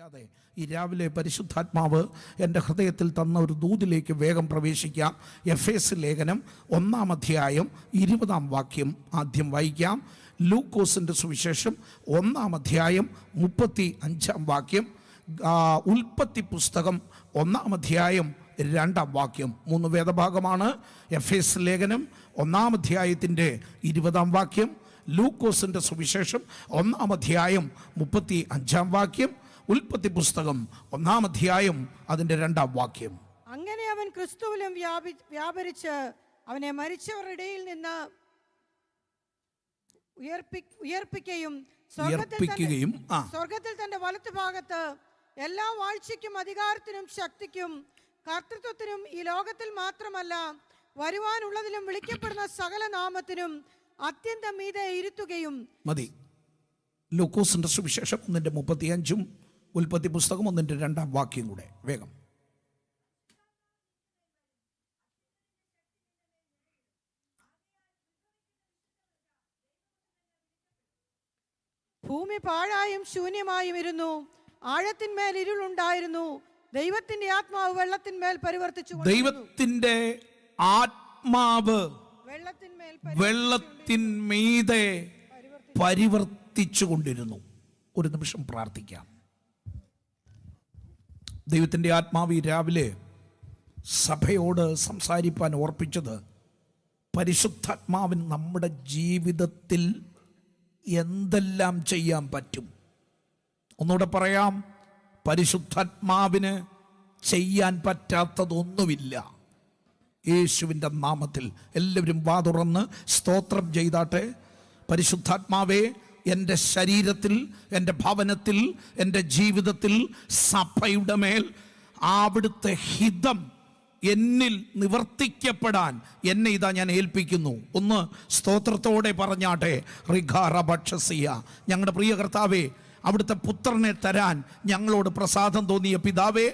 താമസിക്കാതെ ഈ രാവിലെ പരിശുദ്ധാത്മാവ് എൻ്റെ ഹൃദയത്തിൽ തന്ന ഒരു ദൂതിലേക്ക് വേഗം പ്രവേശിക്കാം. എഫേസ് ലേഖനം 1-ാം അധ്യായം 20-ാം വാക്യം ആദ്യം വായിക്കാം. ലൂക്കോസിൻ്റെ സുവിശേഷം 1-ാം അധ്യായം 35-ാം വാക്യം, ഉൽപ്പത്തി പുസ്തകം 1-ാം അധ്യായം 2-ാം വാക്യം. 3 വേദഭാഗമാണ്. എഫേസ് ലേഖനം 1-ാം അധ്യായത്തിൻ്റെ 20-ാം വാക്യം, ലൂക്കോസിൻ്റെ സുവിശേഷം 1-ാം അധ്യായം 35-ാം വാക്യം, ഉൽപ്പത്തി പുസ്തകം 1-ാം അധ്യായം അതിൻ്റെ 2-ാം വാക്യം. അങ്ങനെ അവൻ ക്രിസ്തുവിലും വ്യാപരിച്ച് അവനെ മരിച്ചവരുടെ ഇടയിൽ നിന്ന് ഉയർപ്പിക്കുകയും സ്വർഗത്തിൽ തന്റെ വലത്തുഭാഗത്ത് എല്ലാ വാഴ്ചയ്ക്കും അധികാരത്തിനും ശക്തിക്കും കർത്തൃത്വത്തിനും ഈ ലോകത്തിൽ മാത്രമല്ല വരുവാനുള്ളതിലും വിളിക്കപ്പെടുന്ന സകല നാമത്തിനും അത്യന്തം മീതെ ഇരുത്തുകയും. മതി. ലൂക്കോസിന്റെ സുവിശേഷം 1:35, ഉൽപ്പത്തി പുസ്തകം 1-2 വാക്യം കൂടെ വേഗം. ഭൂമി പാഴായും ശൂന്യമായും ഇരുന്നു, ആഴത്തിന്മേൽ ഇരുളുണ്ടായിരുന്നു, ദൈവത്തിന്റെ ആത്മാവ് വെള്ളത്തിന്മേൽ പരിവർത്തിച്ചു. ദൈവത്തിന്റെ ആത്മാവ് വെള്ളത്തിന്മീതെ പരിവർത്തിച്ചു കൊണ്ടിരുന്നു. ഒരു നിമിഷം പ്രാർത്ഥിക്കാം. ദൈവത്തിൻ്റെ ആത്മാവ് രാവിലെ സഭയോട് സംസാരിപ്പാൻ ഓർപ്പിച്ചത്, പരിശുദ്ധാത്മാവിന് നമ്മുടെ ജീവിതത്തിൽ എന്തെല്ലാം ചെയ്യാൻ പറ്റും. ഒന്നുകൂടെ പറയാം, പരിശുദ്ധാത്മാവിന് ചെയ്യാൻ പറ്റാത്തതൊന്നുമില്ല. യേശുവിൻ്റെ നാമത്തിൽ എല്ലാവരും വാ തുറന്ന് സ്തോത്രം ചെയ്താട്ടെ. പരിശുദ്ധാത്മാവേ, എൻ്റെ ശരീരത്തിൽ, എൻ്റെ ഭവനത്തിൽ, എൻ്റെ ജീവിതത്തിൽ, സഭയുടെ മേൽ അവിടുത്തെ ഹിതം എന്നിൽ നിവർത്തിക്കപ്പെടാൻ എന്നെ ഇതാ ഞാൻ ഏൽപ്പിക്കുന്നു. ഒന്ന് സ്തോത്രത്തോടെ പറഞ്ഞാട്ടെ. റിഖാറഭക്ഷസിയ, ഞങ്ങളുടെ പ്രിയ കർത്താവേ, അവിടുത്തെ പുത്രനെ തരാൻ ഞങ്ങളോട് പ്രസാദം തോന്നിയ പിതാവേ,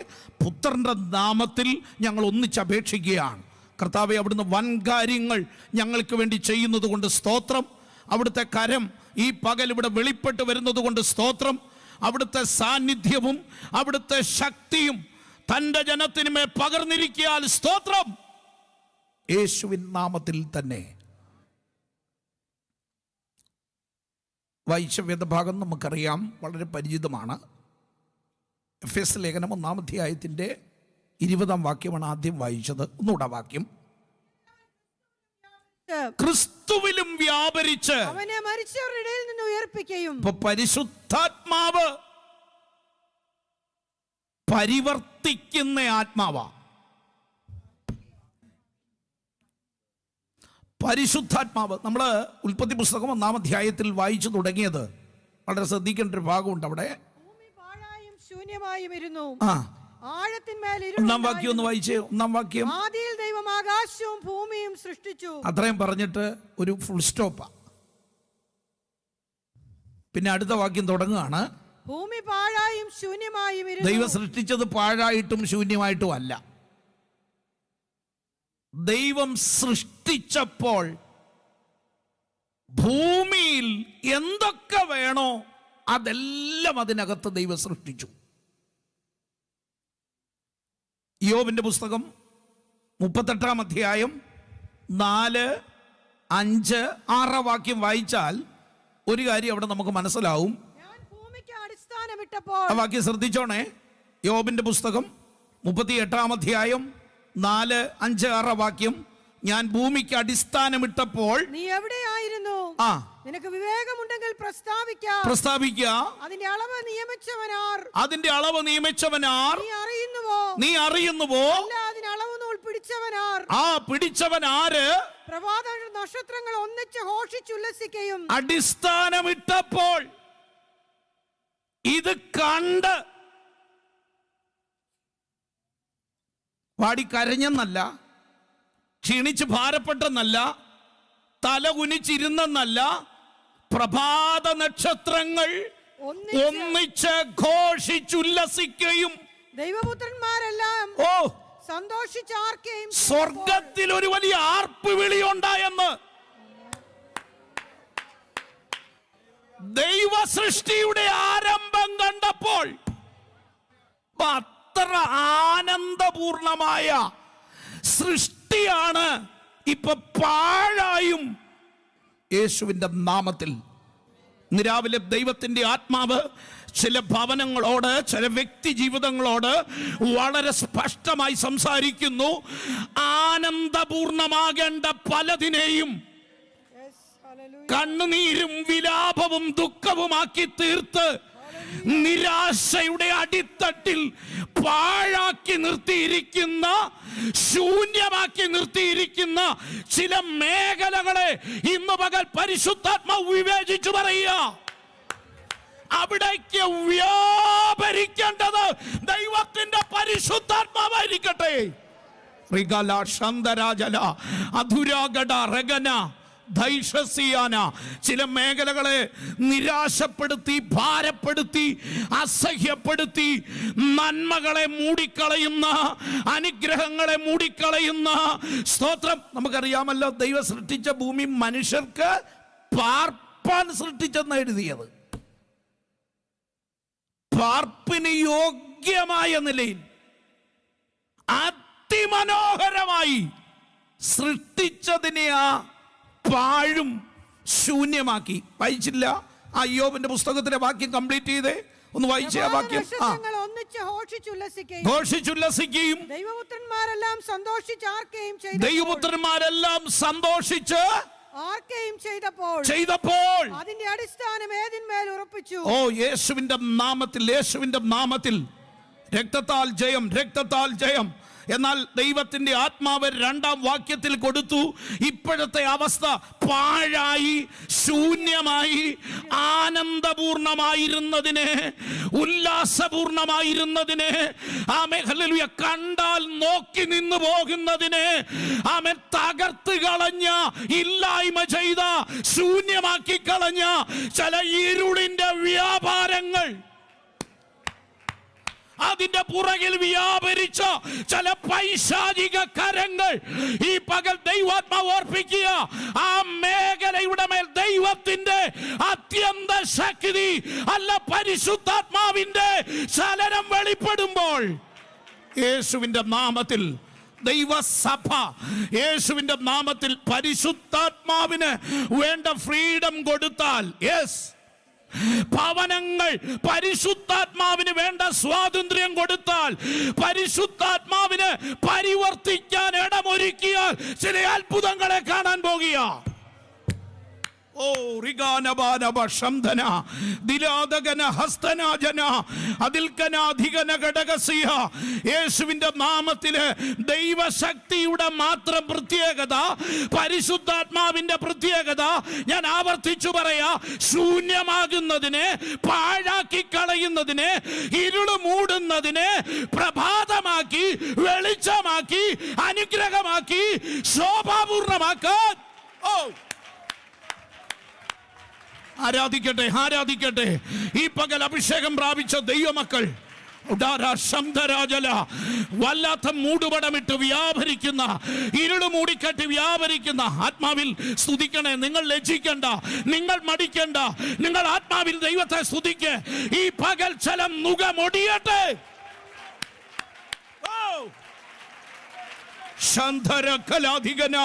പുത്രൻ്റെ നാമത്തിൽ ഞങ്ങൾ ഒന്നിച്ചപേക്ഷിക്കുകയാണ്. കർത്താവെ, അവിടുന്ന് വൻകാര്യങ്ങൾ ഞങ്ങൾക്ക് വേണ്ടി ചെയ്യുന്നത് കൊണ്ട് സ്തോത്രം. അവിടുത്തെ കരം ഈ പകൽ ഇവിടെ വെളിപ്പെട്ട് വരുന്നത് കൊണ്ട് സ്തോത്രം. അവിടുത്തെ സാന്നിധ്യവും അവിടുത്തെ ശക്തിയും തൻ്റെ ജനത്തിനുമേ പകർന്നിരിക്കാൻ സ്തോത്രം. യേശുവിൻ നാമത്തിൽ തന്നെ. വായിച്ച വേദഭാഗം നമുക്കറിയാം, വളരെ പരിചിതമാണ്. എഫേസ് ലേഖനം 1-ാം അധ്യായത്തിൻ്റെ 20-ാം വാക്യമാണ് ആദ്യം വായിച്ചത്. ഒന്നുകൂടെ വാക്യം. ക്രിസ്തുവിലും വ്യാപരിച്ച് അവനെ മരിച്ചവരുടെ ഇടയിൽ നിന്ന് ഉയർപ്പിക്കുകയും. പരിശുദ്ധാത്മാവ് പരിവർത്തിക്കുന്ന ആത്മാവാ. പരിശുദ്ധാത്മാവ് നമ്മൾ ഉൽപ്പത്തി പുസ്തകം 1-ാം അധ്യായത്തിൽ വായിച്ചു തുടങ്ങിയത് വളരെ ശ്രദ്ധിക്കേണ്ട ഒരു ഭാഗമുണ്ട്. അവിടെ ഭൂമി പാഴായും ശൂന്യമായും ഇരുന്നു, 1-ാം വാക്യം ഒന്ന് വായിച്ചേ. 1-ാം വാക്യം. ആദിയിൽ ദൈവം ആകാശവും ഭൂമിയും സൃഷ്ടിച്ചു. അത്രയും പറഞ്ഞിട്ട് ഒരു ഫുൾ സ്റ്റോപ്പാ. പിന്നെ അടുത്ത വാക്യം തുടങ്ങുകയാണ്. ഭൂമി പാഴായും ശൂന്യമായും ഇരുന്നു. ദൈവം സൃഷ്ടിച്ചത് പാഴായിട്ടും ശൂന്യമായിട്ടും അല്ല. ദൈവം സൃഷ്ടിച്ചപ്പോൾ ഭൂമിയിൽ എന്തൊക്കെ വേണോ അതെല്ലാം അതിനകത്ത് ദൈവം സൃഷ്ടിച്ചു. യോബിന്റെ പുസ്തകം 38-ാം അധ്യായം 4, 5, 6 വാക്യം വായിച്ചാൽ ഒരു കാര്യം അവിടെ നമുക്ക് മനസ്സിലാവും. ആ വാക്യം ശ്രദ്ധിച്ചോണേ. യോബിന്റെ പുസ്തകം 38-ാം അധ്യായം 4, 5, 6 വാക്യം. ഞാൻ ഭൂമിക്ക് അടിസ്ഥാനമിട്ടപ്പോൾ നീ എവിടെയായിരുന്നു? നിനക്ക് വിവേകമുണ്ടെങ്കിൽ പ്രസ്താവിക്കുക. അതിന്റെ അളവ് നിയമിച്ചവനാർ നീ അറിയുന്നുവോ? പിടിച്ചവൻ ആര്? പ്രഭാത നക്ഷത്രങ്ങൾ ഒന്നിച്ച് ഘോഷിച്ചുല്ലസിക്കുകയും. അടിസ്ഥാനമിട്ടപ്പോൾ ഇത് കണ്ട് വാടിക്കരഞ്ഞെന്നല്ല, ക്ഷീണിച്ച് ഭാരപ്പെട്ടെന്നല്ല, തല കുനിച്ചിരുന്നെന്നല്ല, പ്രഭാത നക്ഷത്രങ്ങൾ ഒന്നിച്ച് ഘോഷിച്ചുല്ലസിക്കുകയും ദൈവപുത്രന്മാരെല്ലാം സന്തോഷിച്ചാർക്കുകയും. സ്വർഗത്തിൽ ഒരു വലിയ ആർപ്പ് വിളിയുണ്ടായെന്ന് ദൈവ സൃഷ്ടിയുടെ ആരംഭം കണ്ടപ്പോൾ അത്ര ആനന്ദപൂർണമായ സൃഷ്ടിയാണ് ഇപ്പൊ പാഴായും യേശുവിൻ്റെ നാമത്തിൽ. ഇന്ന് രാവിലെ ദൈവത്തിൻ്റെ ആത്മാവ് ചില ഭവനങ്ങളോട്, ചില വ്യക്തി ജീവിതങ്ങളോട് വളരെ സ്പഷ്ടമായി സംസാരിക്കുന്നു. ആനന്ദപൂർണമാകേണ്ട പലതിനെയും കണ്ണുനീരും വിലാപവും ദുഃഖവുമാക്കി തീർത്ത് നിരാശയുടെ അടിത്തട്ടിൽ പാഴാക്കി നിർത്തിയിരിക്കുന്ന, ശൂന്യമാക്കി നിർത്തിയിരിക്കുന്ന ചില മേഖലകളെ ഇന്ന് പകൽ പരിശുദ്ധാത്മാവ് വിവേചിച്ചു പറയുക. അവിടേക്ക് വ്യാപരിക്കേണ്ടത് ദൈവത്തിന്റെ പരിശുദ്ധാത്മാവായിരിക്കട്ടെ. ചില മേഖലകളെ നിരാശപ്പെടുത്തി, ഭാരപ്പെടുത്തി, അസഹ്യപ്പെടുത്തി, നന്മകളെ മൂടിക്കളയുന്ന, അനുഗ്രഹങ്ങളെ മൂടിക്കളയുന്ന, സ്തോത്രം. നമുക്കറിയാമല്ലോ, ദൈവം സൃഷ്ടിച്ച ഭൂമി മനുഷ്യർക്ക് പാർപ്പാൻ സൃഷ്ടിച്ചെന്ന് എഴുതിയത്. പാർപ്പിന് യോഗ്യമായ നിലയിൽ അതിമനോഹരമായി സൃഷ്ടിച്ചതിനെ ആ പാഴും ശൂന്യമാക്കി. വായിച്ചില്ല ആ യോബിന്റെ പുസ്തകത്തിലെ വാക്യം കംപ്ലീറ്റ് ചെയ്തേ, ഒന്ന് വായിച്ചേ ആ വാക്യം. ഘോഷിച്ചുല്ലസിക്കുകയും ദൈവപുത്രന്മാരെല്ലാം സന്തോഷിച്ച് ചെയ്തപ്പോൾ അതിന്റെ അടിസ്ഥാനം ഏതിന്മേൽ ഉറപ്പിച്ചു. ഓ, യേശുവിന്റെ നാമത്തിൽ രക്തത്താൽ ജയം. എന്നാൽ ദൈവത്തിന്റെ ആത്മാവ് രണ്ടാം വാക്യത്തിൽ കൊടുത്തു, ഇപ്പോഴത്തെ അവസ്ഥ പാഴായി, ശൂന്യമായി, ആനന്ദപൂർണമായിരുന്നതിനെ, ഉല്ലാസപൂർണമായിരുന്നതിനെ, ഹല്ലേലൂയ, കണ്ടാൽ നോക്കി നിന്നു പോകുന്നതിനെ തകർത്ത് കളഞ്ഞ, ഇല്ലായ്മ ചെയ്ത, ശൂന്യമാക്കി കളഞ്ഞ ചില ഇരുളിന്റെ വ്യാപാരങ്ങൾ, അതിന്റെ പുറകിൽ വ്യാപരിച്ച ചില പൈശാചിക കരങ്ങൾ ഈ പകൽ ദൈവാത്മാവ് ഓർപ്പിക്കുക. ആ മേഖലയുടെ മേൽ ദൈവത്തിന്റെ അത്യന്ത ശക്തി അല്ല, പരിശുദ്ധാത്മാവിന്റെ ചലനം വെളിപ്പെടുമ്പോൾ, യേശുവിന്റെ നാമത്തിൽ ദൈവസഭ യേശുവിന്റെ നാമത്തിൽ പരിശുദ്ധാത്മാവിന് വേണ്ട ഫ്രീഡം കൊടുത്താൽ, യെസ്, ഭവനങ്ങൾ പരിശുദ്ധാത്മാവിന് വേണ്ട സ്വാതന്ത്ര്യം കൊടുത്താൽ, പരിശുദ്ധാത്മാവിന് പരിവർത്തിക്കാൻ ഇടമൊരുക്കിയാൽ ചില അത്ഭുതങ്ങളെ കാണാൻ പോകുക. ഓ റിഗാനബാനബ ശംധന ദിലാദഗന ഹസ്തനാജന അതിൽകനാധികന ഘടകസിയ. യേശുവിന്റെ നാമത്തില് ദൈവശക്തിയുടെ മാത്രം പ്രത്യേകത, പരിശുദ്ധാത്മാവിന്റെ പ്രത്യേകത ഞാൻ ആവർത്തിച്ചു പറയാ. ശൂന്യമാകുന്നതിനെ, പാഴാക്കി കളയുന്നതിനെ, ഇരുള് മൂടുന്നതിനെ പ്രഭാതമാക്കി, വെളിച്ചമാക്കി, അനുഗ്രഹമാക്കി, ശോഭാപൂർണമാക്കാൻ. ഓ, ആരാധിക്കട്ടെ. ഈ പകൽ അഭിഷേകം പ്രാപിച്ച ദൈവമക്കൾ വല്ലാത്ത മൂടുപടമിട്ട് വ്യാപരിക്കുന്ന, ഇരുള് മൂടിക്കെട്ടി വ്യാപരിക്കുന്ന ആത്മാവിൽ സ്തുതിക്കണേ. നിങ്ങൾ ലജ്ജിക്കണ്ട, നിങ്ങൾ മടിക്കണ്ട, നിങ്ങൾ ആത്മാവിൽ ദൈവത്തെ സ്തുതിക്ക്. ഈ പകൽ ചലം നുകമൊടിയട്ടെ. ശാന്തരകലാധികന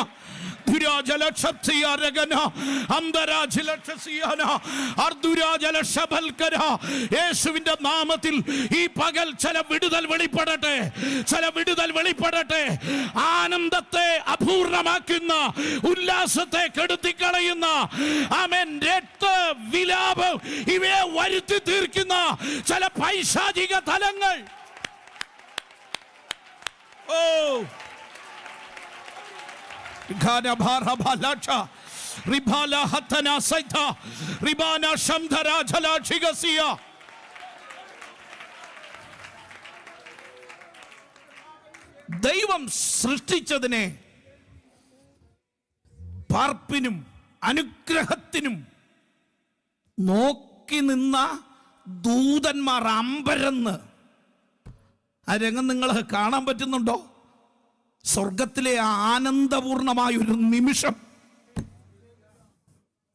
യേശുവിന്റെ നാമത്തിൽ ഈ പകൽ ചില വിടുതൽ വെളിപ്പെടട്ടെ. ആനന്ദത്തെ അപൂർണമാക്കുന്ന, ഉല്ലാസത്തെ കെടുത്തിക്കളയുന്ന, ആമേൻ, രക്ത വിലാപം ഇവയെ വരുത്തി തീർക്കുന്ന ചില പൈശാചിക തലങ്ങൾ. ഓ, ദൈവം സൃഷ്ടിച്ചതിനെ പാർപ്പിനും അനുഗ്രഹത്തിനും നോക്കി നിന്ന ദൂതന്മാർ അമ്പരന്ന്. ആ രംഗം നിങ്ങൾ കാണാൻ പറ്റുന്നുണ്ടോ? സ്വർഗത്തിലെ ആനന്ദപൂർണമായ ഒരു നിമിഷം.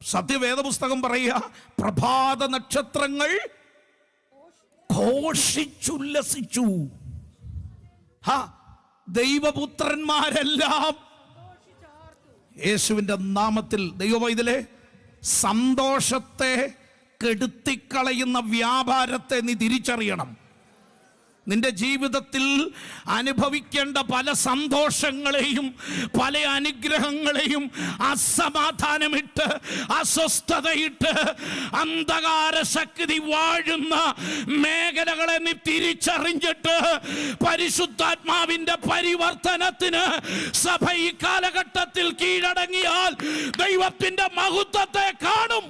സത്യവേദ പുസ്തകം പറയുക, പ്രഭാത നക്ഷത്രങ്ങൾ ഘോഷിച്ചുല്ലസിച്ചു. ദൈവപുത്രന്മാരെല്ലാം യേശുവിൻ്റെ നാമത്തിൽ. ദൈവവൈതലേ, സന്തോഷത്തെ കെടുത്തിക്കളയുന്ന വ്യാപാരത്തെ നീ തിരിച്ചറിയണം. നിന്റെ ജീവിതത്തിൽ അനുഭവിക്കേണ്ട പല സന്തോഷങ്ങളെയും പല അനുഗ്രഹങ്ങളെയും അസമാധാനമിട്ട് അസ്വസ്ഥതയിട്ട് അന്ധകാര ശക്തി വാഴുന്ന മേഖലകളെ നീ തിരിച്ചറിഞ്ഞിട്ട് പരിശുദ്ധാത്മാവിന്റെ പരിവർത്തനത്തിന് സഭ ഈ കാലഘട്ടത്തിൽ കീഴടങ്ങിയാൽ ദൈവത്തിന്റെ മഹത്വത്തെ കാണും.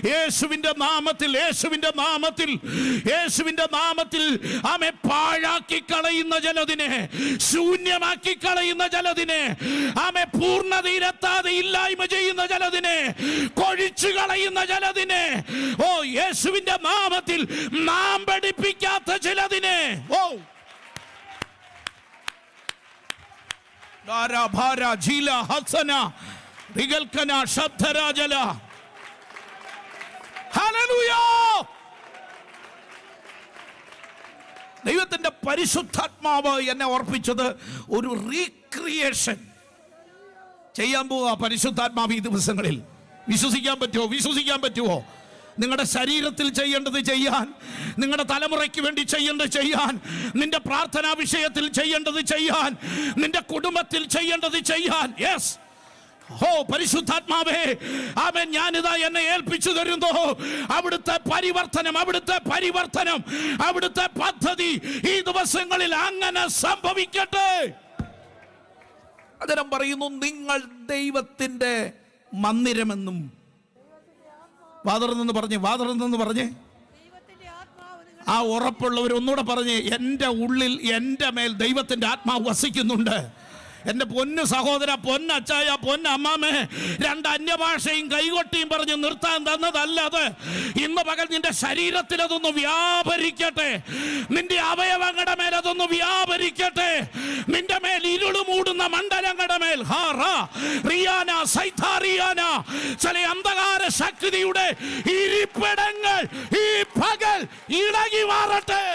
യേശുവിന്റെ നാമത്തിൽ, യേശുവിന്റെ നാമത്തിൽ, യേശുവിന്റെ നാമത്തിൽ ആമേ പാഴാക്കി കളയുന്ന ജലതിനെ, ശൂന്യമാക്കി കളയുന്ന ജലതിനെ, ആമേ പൂർണ്ണതയിലെത്താതെ ഇല്ലായ്മ ചെയ്യുന്ന ജലതിനെ, കൊഴിച്ചു കളയുന്ന ജലതിനെ, ഓ യേശുവിന്റെ നാമത്തിൽ നാം പഠിപ്പിക്കാത്ത ചിലതിനെ, ഓ ദൈവത്തിന്റെ പരിശുദ്ധാത്മാവ് എന്നെ ഓർപ്പിച്ചത് ഒരു റീക്രിയേഷൻ ചെയ്യാൻ പോവാ പരിശുദ്ധാത്മാവ് ഈ ദിവസങ്ങളിൽ. വിശ്വസിക്കാൻ പറ്റുമോ? വിശ്വസിക്കാൻ പറ്റുമോ? നിങ്ങളുടെ ശരീരത്തിൽ ചെയ്യേണ്ടത് ചെയ്യാൻ, നിങ്ങളുടെ തലമുറയ്ക്ക് വേണ്ടി ചെയ്യേണ്ടത് ചെയ്യാൻ, നിന്റെ പ്രാർത്ഥനാ വിഷയത്തിൽ ചെയ്യേണ്ടത് ചെയ്യാൻ, നിന്റെ കുടുംബത്തിൽ ചെയ്യേണ്ടത് ചെയ്യാൻ. യെസ്, ഓ പരിശുദ്ധാത്മാവേ, ആമേൻ, ഞാനിതാ എന്നെ ഏൽപ്പിച്ചു തരുന്നു. അവിടുത്തെ പരിവർത്തനം, അവിടുത്തെ പരിവർത്തനം, അവിടുത്തെ പദ്ധതി ഈ ദിവസങ്ങളിൽ അങ്ങനെ സംഭവിക്കട്ടെ. അദ്ദേഹം പറയുന്നു, നിങ്ങൾ ദൈവത്തിന്റെ മന്ദിരമെന്നും. വാതറന്നെന്ന് പറഞ്ഞേ. ആ ഉറപ്പുള്ളവർ ഒന്നുകൂടെ പറഞ്ഞേ, എൻ്റെ ഉള്ളിൽ എൻ്റെ മേൽ ദൈവത്തിൻ്റെ ആത്മാവ് വസിക്കുന്നുണ്ട്. എൻ്റെ പൊന്നു സഹോദര, പൊന്നച്ചായ, പൊന്നമ്മാമേ, രണ്ട് അന്യഭാഷയും കൈകൊട്ടിയും പറഞ്ഞ് നിർത്താൻ തന്നതല്ല അത്. ഇന്ന് പകൽ നിന്റെ ശരീരത്തിൽ അതൊന്ന് വ്യാപരിക്കട്ടെ, നിന്റെ അവയവങ്ങളുടെ മേൽ അതൊന്ന് വ്യാപരിക്കട്ടെ, നിന്റെ മേൽ ഇരുള് മൂടുന്ന മണ്ഡലങ്ങളുടെ മേൽ ചില അന്ധകാര ശക്തിയുടെ ഇരിപ്പിടങ്ങൾ ഈ പകൽ ഇളകി മാറട്ടെ.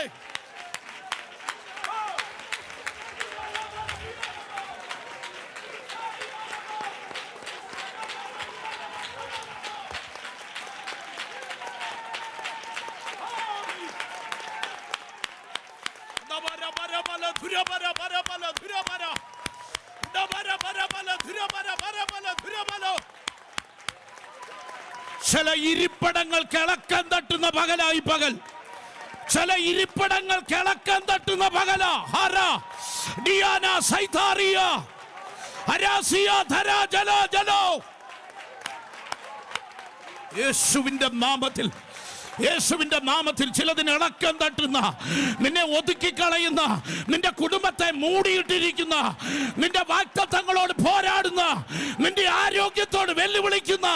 ചില ഇരിപ്പിടങ്ങൾ കിളക്കം തട്ടുന്ന പകലായി പകൽ, ചില ഇരിപ്പിടങ്ങൾ കിളക്കം തട്ടുന്ന പകലാ. യേശുവിന്റെ നാമത്തിൽ, യേശുവിന്റെ നാമത്തിൽ ചിലതിന് ഇളക്കം തട്ടുന്ന, നിന്നെ ഒതുക്കിക്കളയുന്ന, നിന്റെ കുടുംബത്തെ മൂടിയിട്ടിരിക്കുന്ന, നിന്റെ വാഗ്ദത്തങ്ങളോട് പോരാടുന്ന, നിന്റെ ആരോഗ്യത്തോട് വെല്ലുവിളിക്കുന്ന,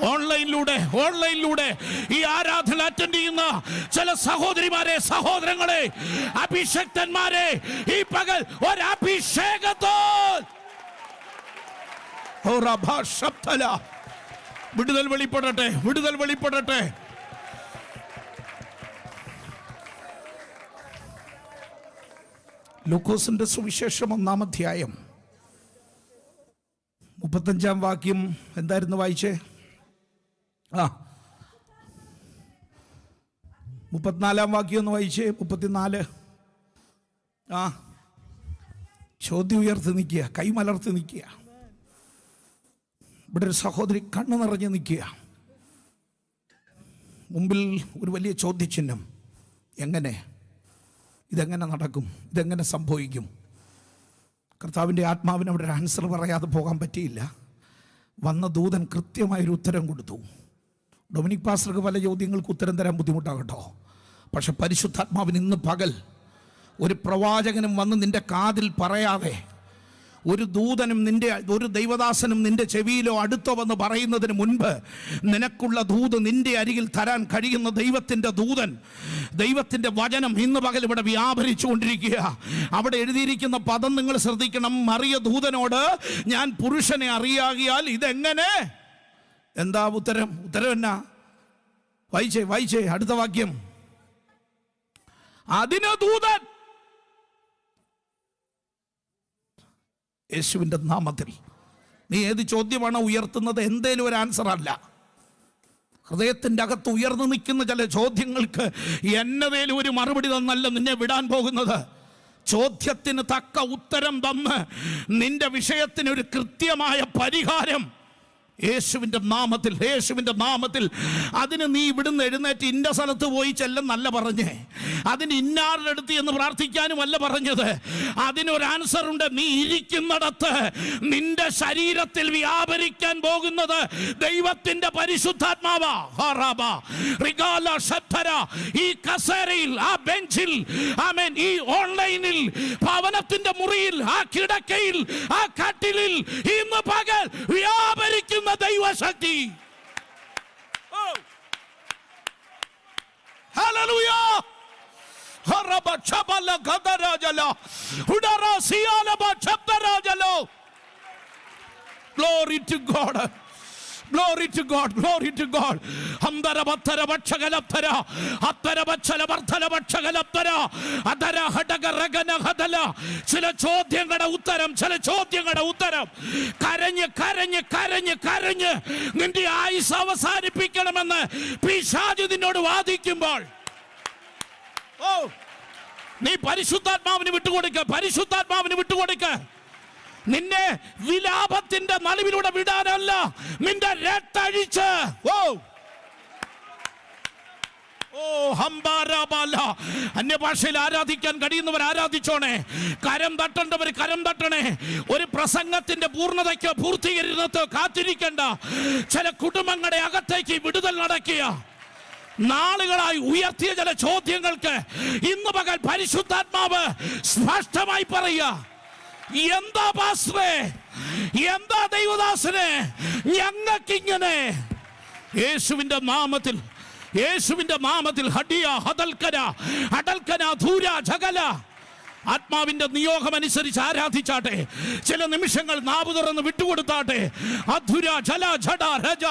ഓൺലൈനിലൂടെ ഈ ആരാധന അറ്റൻഡ് ചെയ്യുന്ന ചില സഹോദരിമാരെ, സഹോദരങ്ങളെ, അഭിഷക്തന്മാരെ, ഈ പകൽ ഒരഭിഷേകത്താൽ വിടുതൽ വെളിപ്പെടട്ടെ, വിടുതൽ വെളിപ്പെടട്ടെ. ലൂക്കോസിന്റെ സുവിശേഷം 1-ാം അധ്യായം 35-ാം വാക്യം എന്തായിരുന്നു വായിച്ചേ? 34-ാം വാക്യം ഒന്ന് വായിച്ചേ. 34. ചോദ്യം ഉയർത്തി നിൽക്കുക, കൈമലർത്തി നിൽക്കുക. ഇവിടെ ഒരു സഹോദരി കണ്ണു നിറഞ്ഞ് നിൽക്കുക. മുമ്പിൽ ഒരു വലിയ ചോദ്യചിഹ്നം. ഇതെങ്ങനെ നടക്കും? ഇതെങ്ങനെ സംഭവിക്കും? കർത്താവിൻ്റെ ആത്മാവിന് അവിടെ ഒരു ആൻസർ പറയാതെ പോകാൻ പറ്റിയില്ല. വന്ന ദൂതൻ കൃത്യമായൊരു ഉത്തരം കൊടുത്തു. ഡൊമിനിക് പാസ്റ്റർക്ക് പല ചോദ്യങ്ങൾക്ക് ഉത്തരം തരാൻ ബുദ്ധിമുട്ടാകട്ടോ, പക്ഷെ പരിശുദ്ധാത്മാവിന് ഇന്ന് പകൽ ഒരു പ്രവാചകനും വന്ന് നിന്റെ കാതിൽ പറയാതെ ഒരു ദൂതനും ഒരു ദൈവദാസനും നിന്റെ ചെവിയിലോ അടുത്തോ വന്ന് പറയുന്നതിന് മുൻപ് നിനക്കുള്ള ദൂത് നിന്റെ അരികിൽ തരാൻ കഴിയുന്ന ദൈവത്തിൻ്റെ ദൂതൻ, ദൈവത്തിൻ്റെ വചനം ഇന്ന് പകൽ ഇവിടെ വ്യാപരിച്ചു കൊണ്ടിരിക്കുക. അവിടെ എഴുതിയിരിക്കുന്ന പദം നിങ്ങൾ ശ്രദ്ധിക്കണം. മറിയ ദൂതനോട്, ഞാൻ പുരുഷനെ അറിയാകിയാൽ ഇതെങ്ങനെ? എന്താ ഉത്തരം എന്നാ? വായിച്ചേ അടുത്ത വാക്യം. അതിന് ദൂതൻ യേശുവിൻ്റെ നാമത്തിൽ. നീ ഏത് ചോദ്യമാണ് ഉയർത്തുന്നത്? എന്തേലും ഒരു ആൻസർ അല്ല. ഹൃദയത്തിൻ്റെ അകത്ത് ഉയർന്നു നിൽക്കുന്ന ചില ചോദ്യങ്ങൾക്ക് എന്നതേലും ഒരു മറുപടി തന്നല്ല നിന്നെ വിടാൻ പോകുന്നത്. ചോദ്യത്തിന് തക്ക ഉത്തരം തന്ന് നിന്റെ വിഷയത്തിന് ഒരു കൃത്യമായ പരിഹാരം യേശുവിൻ്റെ നാമത്തിൽ. അതിന് നീ ഇവിടുന്ന് എഴുന്നേറ്റ് ഇന്ന സ്ഥലത്ത് പോയി ചെല്ലെന്നല്ല പറഞ്ഞേ. അതിന് ഇന്നാരുടെ അടുത്ത് എന്ന് പ്രാർത്ഥിക്കാനും അല്ല പറഞ്ഞത്. അതിനൊരു ആൻസർ ഉണ്ട്. നീ ഇരിക്കുന്നിടത്ത് നിന്റെ ശരീരത്തിൽ വ്യാപരിക്കാൻ പോകുന്നത് ദൈവത്തിന്റെ പരിശുദ്ധാത്മാവാ. ഈ കസേരയിൽ, ആ ബെഞ്ചിൽ, ആമേൻ, ഈ ഓൺലൈനിൽ, ഭവനത്തിന്റെ മുറിയിൽ, ആ കിടക്കയിൽ, ആ കട്ടിലിൽ ഇന്ന് പകൽ വ്യാപരിക്കുന്ന ദൈവശക്തി. Hallelujah. Glory to God. Glory to God. Glory to God. Hamdara battara bachagalatara attara bachala barthala bachagalatara adara hadaga ragana hadala. ചില ചോദ്യങ്ങളുടെ ഉത്തരം കരഞ്ഞ് നിന്റെ ആയുസ് അവസാനിപ്പിക്കണമെന്ന് പിശാച് നിന്നോട് വാദിക്കുമ്പോൾ, നീ പരിശുദ്ധാത്മാവിന് വിട്ടുകൊടുക്ക. നിന്നെ വിലാപത്തിന്റെ നടുവിലൂടെ വിടാനല്ല, നിന്റെ രട്ടഴിച്ച് അന്യഭാഷയിൽ ആരാധിക്കാൻ കഴിയുന്നവർ ആരാധിച്ചോണേ. കരം തട്ടണേ. ഒരു പ്രസംഗത്തിന്റെ പൂർത്തീകരണത്തെ കാത്തിരിക്കണ്ട. ചില കുടുംബങ്ങളുടെ അകത്തേക്ക് വിടുതൽ നടക്കുക. നാളുകളായി ഉയർത്തിയ ചില ചോദ്യങ്ങൾക്ക് ഇന്ന് പകൽ പരിശുദ്ധാത്മാവ് സ്പഷ്ടമായി പറയുക. എന്താ പാസ്റ്ററേ, എന്താ ദൈവദാസനെ, ഞങ്ങൾക്കിങ്ങനെ യേശുവിന്റെ നാമത്തിൽ ഹഡിയ ഹദൽക്കന അടൽക്കന ധൂര ജഗല. ആത്മാവിന്റെ നിയോഗമനുസരിച്ച് ആരാധിച്ചാട്ടെ. ചില നിമിഷങ്ങൾ നാവ് തുറന്ന് വിട്ടുകൊടുത്താട്ടെ. അധുര ജല ജഡ രജ.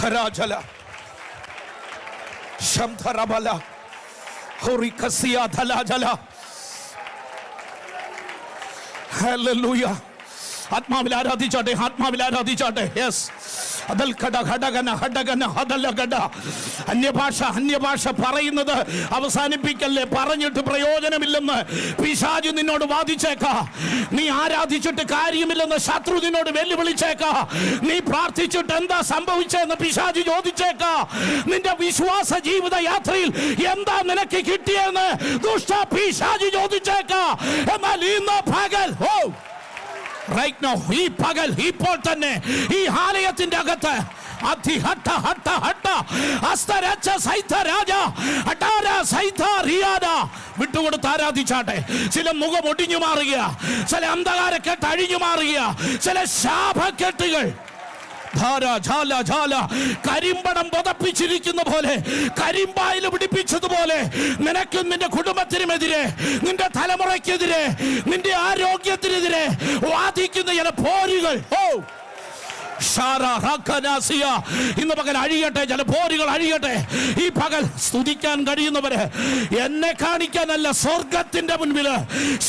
ധരാജല ശംധരബല ഹോറികസിയ ധലാജല. ഹല്ലേലൂയ. ആത്മാവിൽ ആരാധിച്ചാട്ടെ. യെസ്. അന്യഭാഷ പറയുന്നത് അവസാനിപ്പിക്കല്ലേ. പറഞ്ഞിട്ട് പ്രയോജനമില്ലെന്ന് പിശാച് നിന്നോട് വാദിച്ചേക്കാ. നീ ആരാധിച്ചിട്ട് കാര്യമില്ലെന്ന് ശത്രു നിന്നോട് വെല്ലുവിളിച്ചേക്കാ. നീ പ്രാർത്ഥിച്ചിട്ട് എന്താ സംഭവിച്ചെന്ന് പിശാച് ചോദിച്ചേക്കാ. നിന്റെ വിശ്വാസ ജീവിത യാത്രയിൽ എന്താ നിനക്ക് കിട്ടിയെന്ന് ദുഷ്ട പിശാച് ചോദിച്ചേക്കാ. എന്നാൽ ഇന്ന് പകൽ right now, ഈ പകൽ, ഇപ്പോൾ തന്നെ ഈ ആലയത്തിന്റെ അകത്ത് വിട്ടുകൊടുത്ത് ആരാധിച്ചാട്ടെ. ചില മുഖം ഒടിഞ്ഞു മാറുക, ചില അന്ധകാരക്കെട്ട് അഴിഞ്ഞു മാറുക, ചില ശാപക്കെട്ടുകൾ കരിമ്പടം പുതപ്പിച്ചിരിക്കുന്ന പോലെ, കരിമ്പായിൽ പിടിപ്പിച്ചതുപോലെ നിനക്കും നിന്റെ കുടുംബത്തിനുമെതിരെ, നിന്റെ തലമുറയ്ക്കെതിരെ, നിന്റെ ആരോഗ്യത്തിനെതിരെ വാദിക്കുന്ന ചില പോരുകൾ ഇന്ന് പകൽ അഴിയട്ടെ. ചില പോരുകൾ അഴിയട്ടെ. ഈ പകൽ സ്തുതിക്കാൻ കഴിയുന്നവര് എന്നെ കാണിക്കാനല്ല, സ്വർഗത്തിന്റെ മുൻപിൽ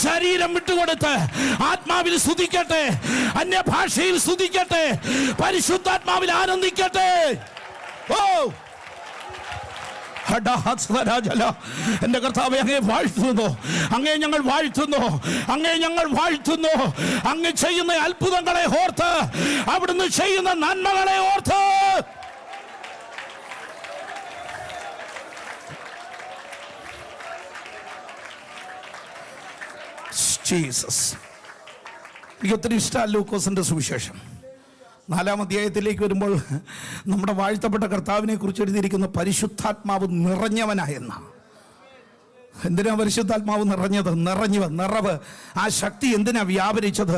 ശരീരം വിട്ടുകൊടുത്ത് ആത്മാവിൽ സ്തുതിക്കട്ടെ, അന്യഭാഷയിൽ സ്തുതിക്കട്ടെ, പരിശുദ്ധാത്മാവിൽ ആനന്ദിക്കട്ടെ. എന്റെ കർത്താവേ, അങ്ങേ ഞങ്ങൾ വാഴ്ത്തുന്നു. അങ്ങ് ചെയ്യുന്ന അത്ഭുതങ്ങളെ ഓർത്ത്, അവിടുന്ന് ചെയ്യുന്ന നന്മകളെ ഓർത്ത്. ജീസസ്. എനിക്ക് ഒത്തിരി ഇഷ്ടമാണ് ലൂക്കോസിന്റെ സുവിശേഷം. 4-ാം അധ്യായത്തിലേക്ക് വരുമ്പോൾ നമ്മുടെ വാഴ്ത്തപ്പെട്ട കർത്താവിനെ കുറിച്ച് എഴുതിയിരിക്കുന്ന പരിശുദ്ധാത്മാവ് നിറഞ്ഞവനായെന്ന. എന്തിനാ പരിശുദ്ധാത്മാവ് നിറഞ്ഞത്? നിറവ്. ആ ശക്തി എന്തിനാ വ്യാപരിച്ചത്?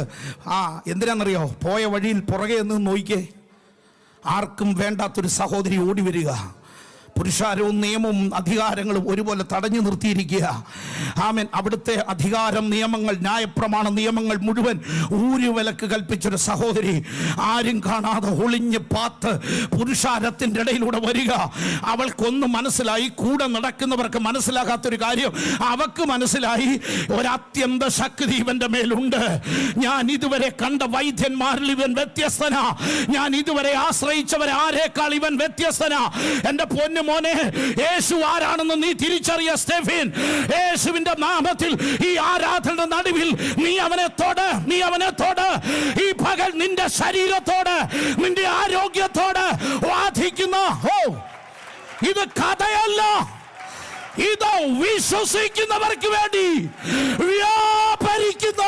എന്തിനാണെന്നറിയോ? പോയ വഴിയിൽ പുറകെ നിന്ന് നോക്കിക്കേ, ആർക്കും വേണ്ടാത്തൊരു സഹോദരി ഓടി വരിക. പുരുഷാരവും നിയമവും അധികാരങ്ങളും ഒരുപോലെ തടഞ്ഞു നിർത്തിയിരിക്കുക. ആമേൻ. അവിടുത്തെ അധികാരം, നിയമങ്ങൾ, ന്യായപ്രമാണ നിയമങ്ങൾ മുഴുവൻ ഊരുവിലക്ക് കൽപ്പിച്ചൊരു സഹോദരി ആരും കാണാതെ ഒളിഞ്ഞ് പാത്ത് പുരുഷാരത്തിൻ്റെ ഇടയിലൂടെ വരിക. അവൾക്കൊന്നും മനസ്സിലായി, കൂടെ നടക്കുന്നവർക്ക് മനസ്സിലാകാത്തൊരു കാര്യം അവക്ക് മനസ്സിലായി. ഒരത്യന്ത ശക്തി ഇവന്റെ മേലുണ്ട്. ഞാൻ ഇതുവരെ കണ്ട വൈദ്യന്മാരിൽ ഇവൻ വ്യത്യസ്തനാ. ഞാൻ ഇതുവരെ ആശ്രയിച്ചവരെ ആരേക്കാൾ ഇവൻ വ്യത്യസ്തനാ. എന്റെ പൊന്നു മോനെ, യേശു ആരാണെന്ന് നീ തിരിച്ചറിയ സ്റ്റെഫിൻ. യേശുവിന്റെ നാമത്തിൽ ഈ ആരാധന നടുവിൽ നീ അവനെ തൊട്. ഈ പകൽ നിന്റെ ശരീരത്തോട്, നിന്റെ ആരോഗ്യത്തോട് വാദിക്കുന്ന ഇത് കഥയല്ല, ഇത് വിശ്വസിക്കുന്നവർക്ക് വേണ്ടി വ്യാപരിക്കുന്ന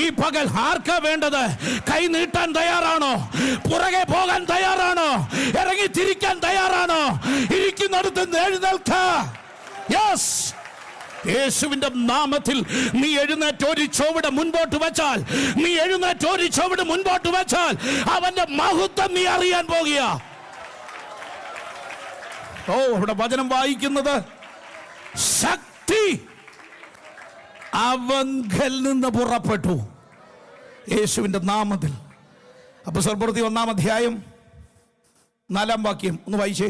ഈ പകൽ ആർക്കാ വേണ്ടത്? കൈ നീട്ടാൻ തയ്യാറാണോ? പുറകെ പോകാൻ തയ്യാറാണോ? ഇറങ്ങി തിരിക്കാൻ തയ്യാറാണോ? ഇരിക്കുന്നിടത്ത് എഴുന്നേൽക്ക. യെസ്, യേശുവിന്റെ നാമത്തിൽ നീ എഴുന്നേറ്റ് ഒരു ചുവട് മുൻപോട്ട് വെച്ചാൽ അവന്റെ മഹത്വം നീ അറിയാൻ പോകുക. ഇവിടെ വചനം വായിക്കുന്നത് ശക്തി അവങ്കൽ നിന്ന് പുറപ്പെട്ടു യേശുവിന്റെ നാമത്തിൽ. അപ്പോസ്തല പ്രവൃത്തി 1-ാം അധ്യായം 4-ാം വാക്യം ഒന്ന് വായിച്ചേ.